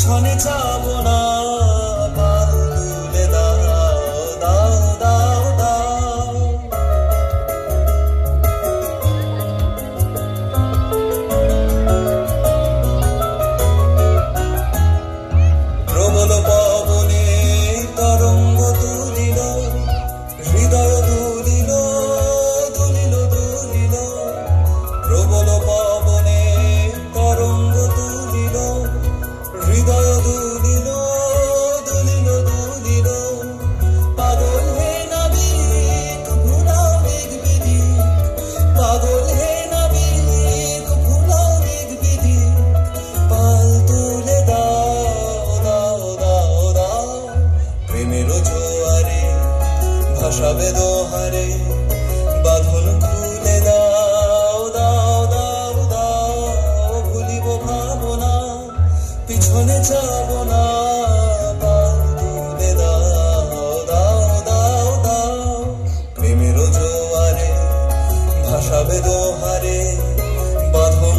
পিছনে যাবো না, পাল তুলে দাও দাও দাও দাও। প্রবল পবনে তরঙ্গ তুলিল, হৃদয় দুলিল দুলিল দুলিল। প্রবল পবনে তরঙ্গ তুলিল, হৃদয় দুলিল দুলিল দুলিল। পাগল হে নাবিক ভুলাও বেগ বেদিক, পাগল হে নাবিক ভুলাও বেগ বেদিক। পাল তুলে দাও দাও দাও দাও। প্রেমের জোয়ারে ভাসাবে দোহারে, বাঁধন খুলে দাও দাও দাও দাও। ভুলিব ভাবনা, পিছনে যাব না, পাল তুলে দাও দাও দাও দাও। প্রেমের জোয়ারে ভাসাবে দোহারে, বাঁধন